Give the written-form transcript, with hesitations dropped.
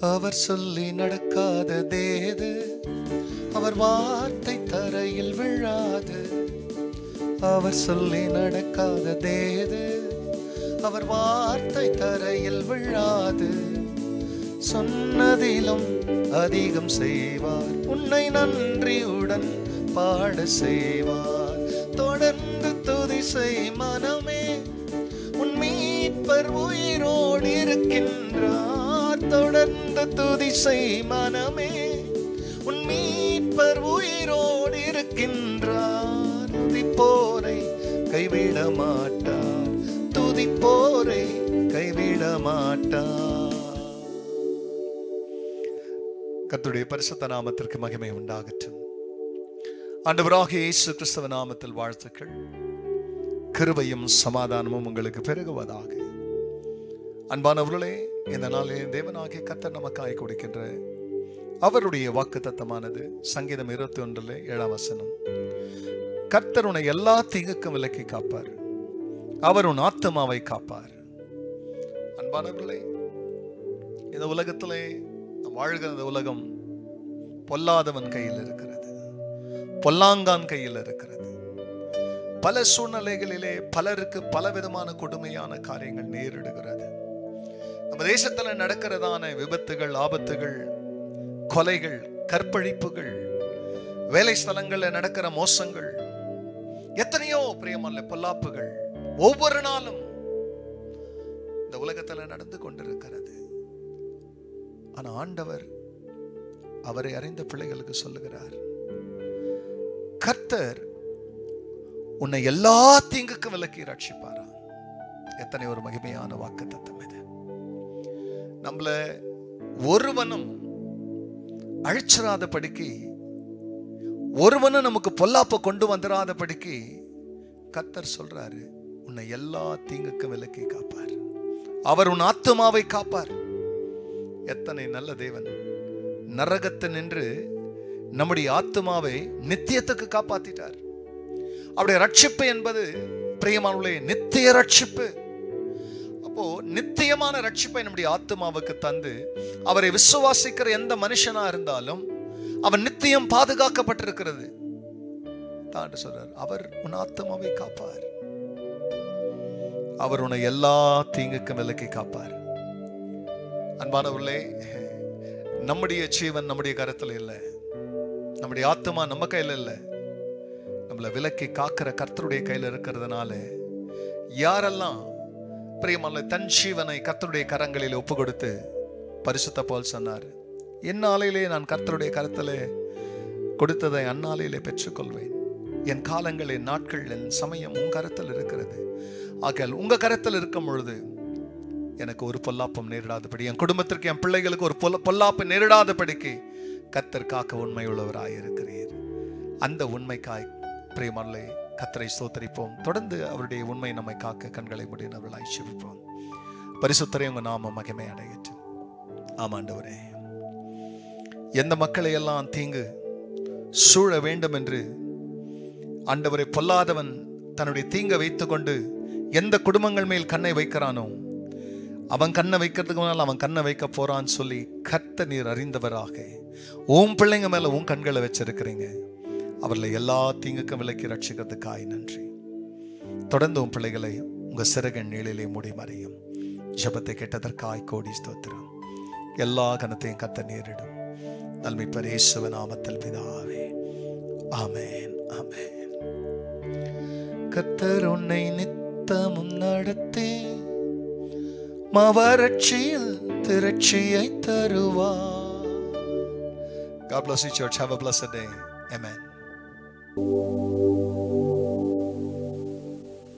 அவர் சொல்லி நடக்காததேது, அவர் வார்த்தை தரையில் விழாது. அவர் சொல்லி நடக்காததேது, அவர் வார்த்தை தரையில் விழாது. சொன்னதிலும் அதிகம் செய்வார், உன்னை நன்றியுடன் பாட செய்வார். தொடர்ந்து துதி செய் மனமே, உன் மீட்பர் உயிரோடு இருக்கின்றார். தொடர்ந்து துதி செய் மனமே, உன் மீட்பர் உயிரோடு இருக்கின்றார். துதிப்போரை கைவிட மாட்டார், துதிப்போரை கைவிட மாட்டார். கர்த்தருடைய பரிசுத்த நாமத்திற்கு மகிமை உண்டாகட்டும். ஆண்டவராகிய இயேசு கிறிஸ்துவ நாமத்தில் வாழ்த்துக்கள். கிருபையும் சமாதானமும் உங்களுக்கு பெருகுவதாக. அன்பானவர்களே, இந்த நாளில் தேவனாகிய கர்த்தர் நமக்காய் கொடுக்கின்ற அவருடைய வாக்குத்தத்தமானது சங்கீதம் 21:7. கர்த்தர் உன்னை எல்லா தீங்குக்கும் விலக்கி காப்பார், அவர் உன் ஆத்துமாவை காப்பார். அன்பானவர்களே, இந்த உலகத்திலே வாழ்கிற உலகம் பொல்லாதவன் கையில் இருக்கிறது, பொல்லாங்கான் கையில் இருக்கிறது. பல சூழ்நிலைகளிலே பலருக்கு பலவிதமான கொடுமையான காரியங்கள் நேரிடுகிறது. நம்ம தேசத்துல நடக்கிறதான விபத்துகள், ஆபத்துகள், கொலைகள், கற்பழிப்புகள், வேலை ஸ்தலங்களில் நடக்கிற மோசங்கள், எத்தனையோ பிரியமல்ல பொல்லாப்புகள் ஒவ்வொரு நாளும் இந்த உலகத்துல நடந்து கொண்டிருக்கிறது. ஆனா ஆண்டவர் அவரை அறிந்த பிள்ளைகளுக்கு சொல்லுகிறார், கர்த்தர் உன்னை எல்லா தீங்குக்கும் விலக்கி ரட்சிப்பாரா. எத்தனை ஒரு மகிமையான வாக்குத்தத்தம் இது. நம்மள ஒருவனும் அழிச்சிராத படிக்கு, ஒருவனும் நமக்கு பொல்லாப்ப கொண்டு வந்துடாத படிக்கு கர்த்தர் சொல்றாரு, உன்னை எல்லா தீங்குக்கும் விலக்கி காப்பார், அவர் உன் ஆத்துமாவை காப்பார். எத்தனை நல்ல தேவன். நரகத்தை நின்று நம்முடைய ஆத்துமாவை நித்தியத்துக்கு காப்பாத்திட்டார். அவருடைய ரட்சிப்பு என்பது பிரியமானவர்களே நித்திய ரட்சிப்பு. அப்போ நித்தியமான ரட்சிப்பை நம்முடைய ஆத்துமாவுக்கு தந்து அவரை விசுவாசிக்கிற எந்த மனுஷனா இருந்தாலும் அவன் நித்தியம் பாதுகாக்கப்பட்டிருக்கிறது தான் சொல்றார். அவர் உன் ஆத்துமாவை காப்பார், அவர் உன்னை எல்லா தீங்குக்கும் விலக்கி காப்பார். அன்பானவர்களே, நம்முடைய ஜீவன் நம்முடைய கரத்தில் இல்லை, நம்முடைய ஆத்துமா நம்ம கையில் இல்லை, நம்மளை விலக்கி காக்கிற கர்த்தருடைய கையில் இருக்கிறதுனால யாரெல்லாம் பிரியமான தன் ஜீவனை கர்த்தருடைய கரங்களில் ஒப்பு கொடுத்து, பரிசுத்த பவுல் சொன்னார், என் நாளிலே நான் கர்த்தருடைய கரத்திலே கொடுத்ததை அந்நாளிலே பெற்றுக்கொள்வேன். என் காலங்கள், என் நாட்கள், என் சமயம் உன் கரத்தில் இருக்கிறது. ஆகையால் உங்க கரத்தில் இருக்கும் பொழுது எனக்கு ஒரு பொல்லாப்பம் நேரிடாதபடி, என் குடும்பத்திற்கு, என் பிள்ளைகளுக்கு ஒரு பொல்லாப்பு நேரிடாதபடிக்கு கர்த்தர் காக்க உண்மை உள்ளவராய் இருக்கிறீர். அந்த உண்மைக்காய் பிரியமானவர்களே கர்த்தரை ஸ்தோத்திரிப்போம். தொடர்ந்து அவருடைய உண்மை நம்மை காக்க கண்களை மூடினவர்களாய் ஜெபிப்போம். பரிசுத்தரே, உங்க நாமம் மகிமை அடையட்டும். ஆமாண்டவரே, எந்த மக்களை எல்லாம் தீங்கு சூழ வேண்டும் என்று ஆண்டவரை பொல்லாதவன் தன்னுடைய தீங்கை வைத்துக் கொண்டு எந்த குடும்பங்கள் மேல் கண்ணை வைக்கிறானோ, அவன் கண்ணை வைக்கிறதுக்கு முன்னால் அவன் கண்ணை வைக்க போறான்னு சொல்லி கர்த்தர் நீர் அறிந்தவராக உன் பிள்ளைங்க மேல உன் கண்களை வச்சிருக்கிறீங்க. அவர்களை எல்லா தீங்குக்கும் விலக்கி ரட்சிக்கிறதுக்காய் நன்றி. தொடர்ந்து உன் பிள்ளைகளை உங்க சிறகன் நீளிலே மூடி மறையும். ஜெபத்தை கேட்டதற்காய் கோடி ஸ்தோத்திரம். எல்லா கனத்தையும் கர்த்தர் நேரிடும். நல்மீட்பர் இயேசுவின் நாமத்தில் பிதாவே, ஆமென், ஆமென். கர்த்தர் உன்னை நித்தமும் நடத்தி மவரட்சியில் திரட்சியை தருவார். God bless you, church. Have a blessed day. Amen.